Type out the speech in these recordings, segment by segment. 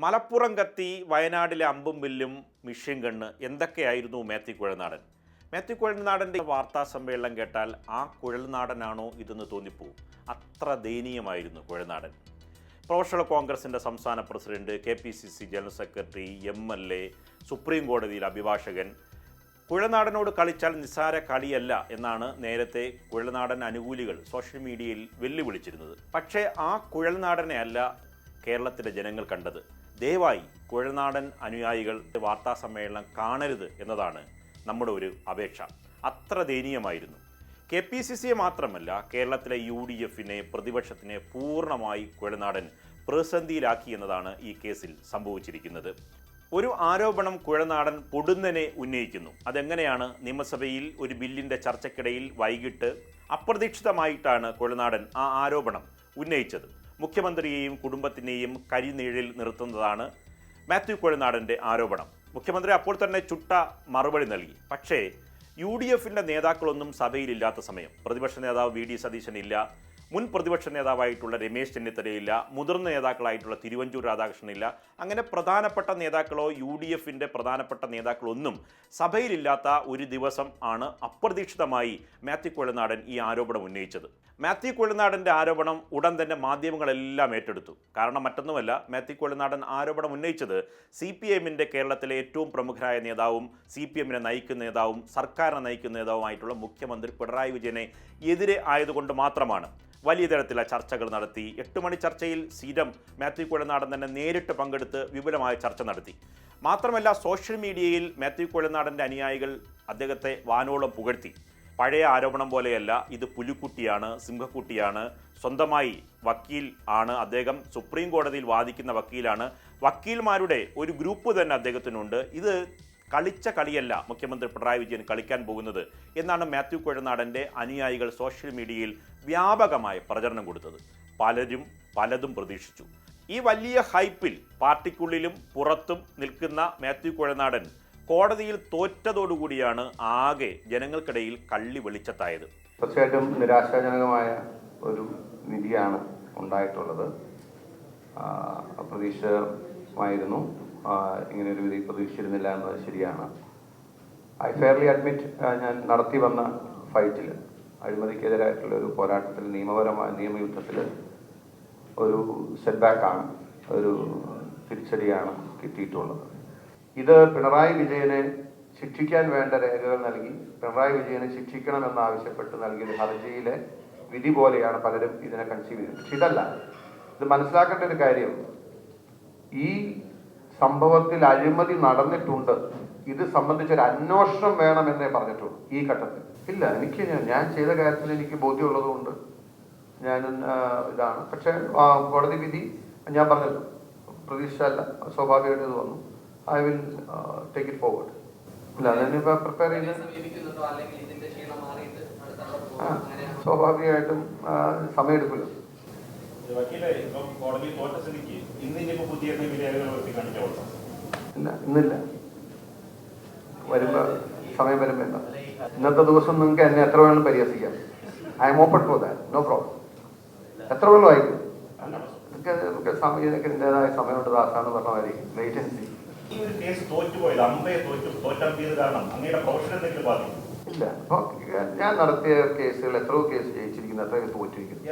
മലപ്പുറം കത്തി, വയനാട്ടിലെ അമ്പും വില്ലും, മിഷ്യൻ ഗണ്ണ് എന്തൊക്കെയായിരുന്നു മാത്യു കുഴൽനാടൻ? മാത്യു കുഴൽനാടൻ്റെ വാർത്താ സമ്മേളനം കേട്ടാൽ ആ കുഴൽനാടനാണോ ഇതെന്ന് തോന്നിപ്പോവും. അത്ര ദയനീയമായിരുന്നു കുഴൽനാടൻ. പ്രൊഫഷണൽ കോൺഗ്രസിൻ്റെ സംസ്ഥാന president, KPCC general secretary, MLA, supreme കോടതിയിൽ അഭിഭാഷകൻ. കുഴൽനാടനോട് കളിച്ചാൽ നിസ്സാര കളിയല്ല എന്നാണ് നേരത്തെ കുഴൽനാടൻ അനുകൂലികൾ സോഷ്യൽ മീഡിയയിൽ വെല്ലുവിളിച്ചിരുന്നത്. പക്ഷേ ആ കുഴൽനാടനെ അല്ല കേരളത്തിലെ ജനങ്ങൾ കണ്ടത്. ദയവായി കുഴൽനാടൻ അനുയായികൾ വാർത്താ സമ്മേളനം കാണരുത് എന്നതാണ് നമ്മുടെ ഒരു അപേക്ഷ. അത്ര ദയനീയമായിരുന്നു. KPCCയെ മാത്രമല്ല, കേരളത്തിലെ UDFനെ, പ്രതിപക്ഷത്തിനെ പൂർണ്ണമായി കുഴൽനാടൻ പ്രതിസന്ധിയിലാക്കി എന്നതാണ് ഈ കേസിൽ സംഭവിച്ചിരിക്കുന്നത്. ഒരു ആരോപണം കുഴൽനാടൻ പൊടുന്നനെ ഉന്നയിക്കുന്നു. അതെങ്ങനെയാണ്? നിയമസഭയിൽ ഒരു ബില്ലിൻ്റെ ചർച്ചയ്ക്കിടയിൽ വൈകിട്ട് അപ്രതീക്ഷിതമായിട്ടാണ് കുഴൽനാടൻ ആ ആരോപണം ഉന്നയിച്ചത്. മുഖ്യമന്ത്രിയെയും കുടുംബത്തിനെയും കരിനിഴലിൽ നിർത്തുന്നതാണ് മാത്യു കുഴൽനാടൻ്റെ ആരോപണം. മുഖ്യമന്ത്രി അപ്പോൾ തന്നെ ചുട്ട മറുപടി നൽകി. പക്ഷേ UDFൻ്റെ നേതാക്കളൊന്നും സഭയിലില്ലാത്ത സമയം പ്രതിപക്ഷ നേതാവ് VD സതീശൻ ഇല്ല, മുൻ പ്രതിപക്ഷ നേതാവായിട്ടുള്ള രമേശ് ചെന്നിത്തലയില്ല, മുതിർന്ന നേതാക്കളായിട്ടുള്ള തിരുവഞ്ചൂർ രാധാകൃഷ്ണൻ ഇല്ല. അങ്ങനെ പ്രധാനപ്പെട്ട നേതാക്കളോ UDFൻ്റെ പ്രധാനപ്പെട്ട നേതാക്കളൊന്നും സഭയിലില്ലാത്ത ഒരു ദിവസം ആണ് അപ്രതീക്ഷിതമായി മാത്യു കുഴൽനാടൻ ഈ ആരോപണം ഉന്നയിച്ചത്. മാത്യു കുഴൽനാടൻ്റെ ആരോപണം ഉടൻ തന്നെ മാധ്യമങ്ങളെല്ലാം ഏറ്റെടുത്തു. കാരണം മറ്റൊന്നുമല്ല, മാത്യു കുഴൽനാടൻ ആരോപണം ഉന്നയിച്ചത് CPMൻ്റെ കേരളത്തിലെ ഏറ്റവും പ്രമുഖരായ നേതാവും CPMനെ നയിക്കുന്ന നേതാവും സർക്കാരിനെ നയിക്കുന്ന നേതാവുമായിട്ടുള്ള മുഖ്യമന്ത്രി പിണറായി വിജയനെ എതിരെ ആയതുകൊണ്ട് മാത്രമാണ്. വലിയ തരത്തിലുള്ള ചർച്ചകൾ നടത്തി. 8 മണി ചർച്ചയിൽ സ്ഥിരം മാത്യു കുഴൽനാടൻ തന്നെ നേരിട്ട് പങ്കെടുത്ത് വിപുലമായ ചർച്ച നടത്തി. മാത്രമല്ല, സോഷ്യൽ മീഡിയയിൽ മാത്യു കുഴൽനാടൻ്റെ അനുയായികൾ അദ്ദേഹത്തെ വാനോളം പുകഴ്ത്തി. പഴയ ആരോപണം പോലെയല്ല, ഇത് പുലിക്കുട്ടിയാണ്, സിംഹക്കുട്ടിയാണ്, സ്വന്തമായി വക്കീൽ ആണ്, അദ്ദേഹം സുപ്രീം കോടതിയിൽ വാദിക്കുന്ന വക്കീലാണ്, വക്കീൽമാരുടെ ഒരു ഗ്രൂപ്പ് തന്നെ അദ്ദേഹത്തിനുണ്ട്, ഇത് കളിച്ച കളിയല്ല മുഖ്യമന്ത്രി പിണറായി വിജയൻ കളിക്കാൻ പോകുന്നത് എന്നാണ് മാത്യു കുഴൽനാടൻ്റെ അനുയായികൾ സോഷ്യൽ മീഡിയയിൽ വ്യാപകമായ പ്രചരണം കൊടുത്തത്. പലരും പലതും പ്രതീക്ഷിച്ചു. ഈ വലിയ ഹൈപ്പിൽ പാർട്ടിക്കുള്ളിലും പുറത്തും നിൽക്കുന്ന മാത്യു കുഴൽനാടൻ കോടതിയിൽ തോറ്റതോടുകൂടിയാണ് ആകെ ജനങ്ങൾക്കിടയിൽ കള്ളി വെളിച്ചത്തായത്. തീർച്ചയായിട്ടും നിരാശാജനകമായ ഒരു വിധിയാണ് ഉണ്ടായിട്ടുള്ളത്. അപ്രതീക്ഷിതമായിരുന്നു. ഇങ്ങനെ ഒരു വിധി പ്രതീക്ഷിച്ചിരുന്നില്ല എന്നത് ശരിയാണ്. ഐ ഫെയർലി അഡ്മിറ്റ്, ഞാൻ നടത്തി വന്ന ഫൈറ്റിൽ, അഴിമതിക്കെതിരായിട്ടുള്ള ഒരു പോരാട്ടത്തിൽ, നിയമയുദ്ധത്തിൽ ഒരു സെറ്റ് ബാക്കാണ്, ഒരു തിരിച്ചടിയാണ് കിട്ടിയിട്ടുള്ളത്. ഇത് പിണറായി വിജയനെ ശിക്ഷിക്കാൻ വേണ്ട രേഖകൾ നൽകി പിണറായി വിജയനെ ശിക്ഷിക്കണമെന്നാവശ്യപ്പെട്ട് നൽകിയ ഹർജിയിലെ വിധി പോലെയാണ് പലരും ഇതിനെ കൺസീവ് ചെയ്തത്. പക്ഷെ ഇതല്ല. ഇത് മനസ്സിലാക്കേണ്ട ഒരു കാര്യം, ഈ സംഭവത്തിൽ അഴിമതി നടന്നിട്ടുണ്ട്, ഇത് സംബന്ധിച്ചൊരു അന്വേഷണം വേണമെന്നേ പറഞ്ഞിട്ടുള്ളൂ ഈ ഘട്ടത്തിൽ. ഇല്ല, ഞാൻ ചെയ്ത കാര്യത്തിൽ എനിക്ക് ബോധ്യമുള്ളതുകൊണ്ട് ഞാൻ ഇതാണ്. പക്ഷേ കോടതി വിധി ഞാൻ പറഞ്ഞല്ലോ, പ്രതീക്ഷയല്ല, സ്വാഭാവികമായിട്ട് ഇത് വന്നു. I will take it forward. ഇല്ല, അതിനിപ്പോൾ പ്രിപ്പയർ ചെയ്ത് സ്വാഭാവികമായിട്ടും സമയമെടുക്കുമല്ലോ. ഇന്നില്ല, വരുമ്പോ സമയം വരുമ്പോ എന്താ, ഇന്നത്തെ ദിവസം നിങ്ങൾക്ക് എന്നെ എത്ര വേണം പരിഹസിക്കാം. I am open for that, no problem. എത്ര വേണം ആയിരിക്കും. ഇതൊക്കെ സമയത്തൊക്കെ ഇതിൻ്റെതായ സമയമുണ്ട്. ദാസാന്ന് പറഞ്ഞ മാതിരി വെയിറ്റ് ആൻഡ് സീ. ഇല്ല, അപ്പോൾ ഞാൻ നടത്തിയ കേസുകൾ എത്രയോ കേസ് ജയിച്ചിരിക്കുന്നു, എത്രയോ തോറ്റിരിക്കുന്നു.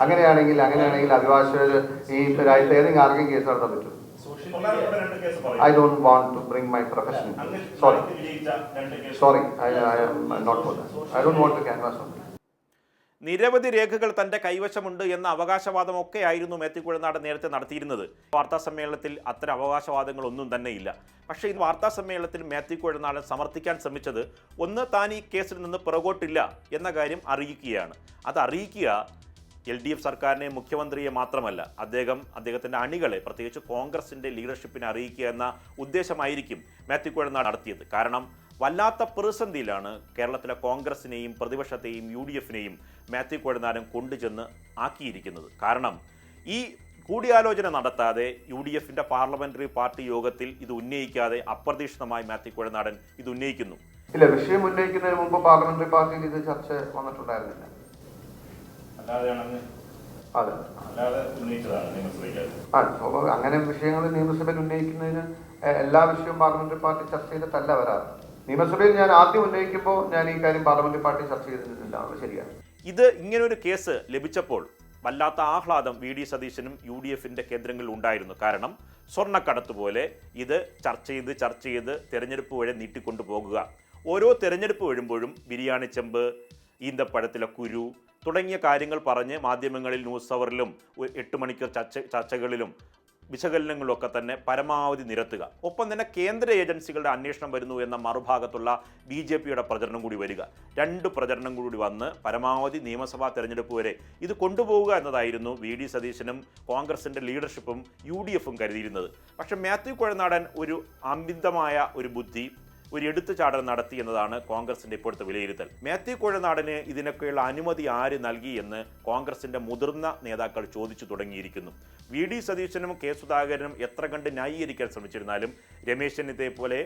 അങ്ങനെയാണെങ്കിൽ അഭിഭാഷകർ ഈ രാജ്യത്ത് ഏതെങ്കിലും ആർക്കും കേസ് നടത്താൻ പറ്റും? I don't want to bring my profession. Sorry, I am not for that. I don't want to canvass on that. നിരവധി രേഖകൾ തൻ്റെ കൈവശമുണ്ട് എന്ന അവകാശവാദമൊക്കെ ആയിരുന്നു മാത്യു കുഴൽനാടൻ നേരത്തെ നടത്തിയിരുന്നത്. വാർത്താ സമ്മേളനത്തിൽ അത്തരം അവകാശവാദങ്ങളൊന്നും തന്നെ ഇല്ല. പക്ഷേ ഈ വാർത്താ സമ്മേളനത്തിൽ മാത്യു കുഴൽനാടൻ സമർത്ഥിക്കാൻ ശ്രമിച്ചത്, ഒന്ന്, താൻ ഈ കേസിൽ നിന്ന് പുറകോട്ടില്ല എന്ന കാര്യം അറിയിക്കുകയാണ്. അത് അറിയിക്കുക LDF സർക്കാരിനെ, മുഖ്യമന്ത്രിയെ മാത്രമല്ല, അദ്ദേഹത്തിൻ്റെ അണികളെ, പ്രത്യേകിച്ച് കോൺഗ്രസിൻ്റെ ലീഡർഷിപ്പിനെ അറിയിക്കുക എന്ന ഉദ്ദേശമായിരിക്കും മാത്യു കുഴൽനാടൻ നടത്തിയത്. കാരണം വല്ലാത്ത പ്രതിസന്ധിയിലാണ് കേരളത്തിലെ കോൺഗ്രസിനെയും പ്രതിപക്ഷത്തെയും UDFനെയും മാത്യു കുഴൽനാടൻ കൊണ്ടുചെന്ന് ആക്കിയിരിക്കുന്നത്. കാരണം ഈ കൂടിയാലോചന നടത്താതെ, UDFൻ്റെ പാർലമെന്ററി പാർട്ടി യോഗത്തിൽ ഇത് ഉന്നയിക്കാതെ അപ്രതീക്ഷിതമായി മാത്യു കുഴൽനാടൻ ഇത് ഉന്നയിക്കുന്നു. ഇല്ല, വിഷയം ഉന്നയിക്കുന്നതിന് മുമ്പ് പാർലമെന്ററി പാർട്ടിയിൽ ഇത് ചർച്ച വന്നിട്ടുണ്ടായിരുന്നില്ല. അതെ, അങ്ങനെ വിഷയങ്ങൾ നിയമസഭയിൽ ഉന്നയിക്കുന്നതിന് എല്ലാ വിഷയവും പാർലമെന്ററി പാർട്ടി ചർച്ച ചെയ്തിട്ടല്ല വരാറ്. നിയമസഭയിൽ ഞാൻ ആദ്യം ഉന്നയിക്കുമ്പോൾ ഞാൻ ഈ കാര്യം പാർലമെന്ററി പാർട്ടി ചർച്ച ചെയ്തിട്ടില്ല, അത് ശരിയാണ്. ഇത് ഇങ്ങനൊരു കേസ് ലഭിച്ചപ്പോൾ വല്ലാത്ത ആഹ്ലാദം വി ഡി സതീശനും UDF-ന്റെ കേന്ദ്രങ്ങളിൽ ഉണ്ടായിരുന്നു. കാരണം സ്വർണ്ണക്കടത്ത് പോലെ ഇത് ചർച്ച ചെയ്ത് തെരഞ്ഞെടുപ്പ് വരെ നീട്ടിക്കൊണ്ടു പോകുക. ഓരോ തെരഞ്ഞെടുപ്പ് വരുമ്പോഴും ബിരിയാണി ചെമ്പ്, ഈന്തപ്പഴത്തിലെ കുരു തുടങ്ങിയ കാര്യങ്ങൾ പറഞ്ഞ് മാധ്യമങ്ങളിൽ ന്യൂസ് അവറിലും 8 മണിക്കൂർ ചർച്ചകളിലും വിശകലനങ്ങളിലൊക്കെ തന്നെ പരമാവധി നിരത്തുക. ഒപ്പം തന്നെ കേന്ദ്ര ഏജൻസികളുടെ അന്വേഷണം വരുന്നു എന്ന മറുഭാഗത്തുള്ള BJP-യുടെ പ്രചരണം കൂടി വരിക. 2 പ്രചരണം കൂടി വന്ന് പരമാവധി നിയമസഭാ തെരഞ്ഞെടുപ്പ് വരെ ഇത് കൊണ്ടുപോവുക എന്നതായിരുന്നു VD സതീശനും കോൺഗ്രസിൻ്റെ ലീഡർഷിപ്പും UDF-ഉം കരുതിയിരുന്നത്. പക്ഷേ മാത്യു കുഴൽനാടൻ ഒരു അമിതമായ ഒരു ബുദ്ധി, ഒരു എടുത്തുചാടൽ നടത്തി എന്നതാണ് കോൺഗ്രസിൻ്റെ ഇപ്പോഴത്തെ വിലയിരുത്തൽ. മാത്യു കുഴൽനാടന് ഇതിനൊക്കെയുള്ള അനുമതി ആര് നൽകി എന്ന് കോൺഗ്രസിൻ്റെ മുതിർന്ന നേതാക്കൾ ചോദിച്ചു തുടങ്ങിയിരിക്കുന്നു. VD സതീശനും കെ സുധാകരനും എത്ര കണ്ട് ന്യായീകരിക്കാൻ ശ്രമിച്ചിരുന്നാലും രമേശ് ചെന്നിത്തലയെ പോലെ,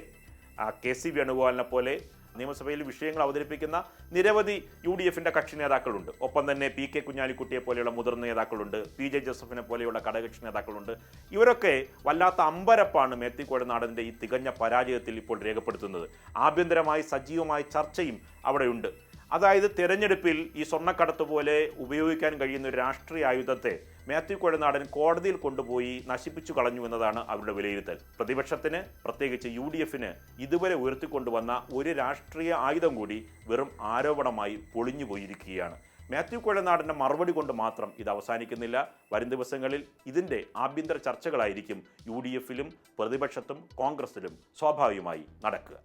KC വേണുഗോപാലിനെ പോലെ നിയമസഭയിൽ വിഷയങ്ങൾ അവതരിപ്പിക്കുന്ന നിരവധി UDF-ന്റെ കക്ഷി നേതാക്കളുണ്ട്. ഒപ്പം തന്നെ PK കുഞ്ഞാലിക്കുട്ടിയെ പോലെയുള്ള മുതിർന്ന നേതാക്കളുണ്ട്, PJ ജോസഫിനെ പോലെയുള്ള ഘടകകക്ഷി നേതാക്കളുണ്ട്. ഇവരൊക്കെ വല്ലാത്ത അമ്പരപ്പാണ് മാത്യു കുഴൽനാടൻ്റെ ഈ തികഞ്ഞ പരാജയത്തിൽ ഇപ്പോൾ രേഖപ്പെടുത്തുന്നത്. ആഭ്യന്തരമായി സജീവമായ ചർച്ചയും അവിടെയുണ്ട്. അതായത് തെരഞ്ഞെടുപ്പിൽ ഈ സ്വർണ്ണക്കടത്ത് പോലെ ഉപയോഗിക്കാൻ കഴിയുന്ന ഒരു രാഷ്ട്രീയ ആയുധത്തെ മാത്യു കുഴൽനാടൻ കോടതിയിൽ കൊണ്ടുപോയി നശിപ്പിച്ചു കളഞ്ഞു എന്നതാണ് അവരുടെ വിലയിരുത്തൽ. പ്രതിപക്ഷത്തിന്, പ്രത്യേകിച്ച് UDF-ന് ഇതുവരെ ഉയർത്തിക്കൊണ്ടുവന്ന ഒരു രാഷ്ട്രീയ ആയുധം കൂടി വെറും ആരോപണമായി പൊളിഞ്ഞു പോയിരിക്കുകയാണ്. മാത്യു കുഴൽനാടൻ്റെ മറുപടി കൊണ്ട് മാത്രം ഇത് അവസാനിക്കുന്നില്ല. വരും ദിവസങ്ങളിൽ ഇതിൻ്റെ ആഭ്യന്തര ചർച്ചകളായിരിക്കും UDF-ലും പ്രതിപക്ഷത്തും കോൺഗ്രസിലും സ്വാഭാവികമായി നടക്കുക.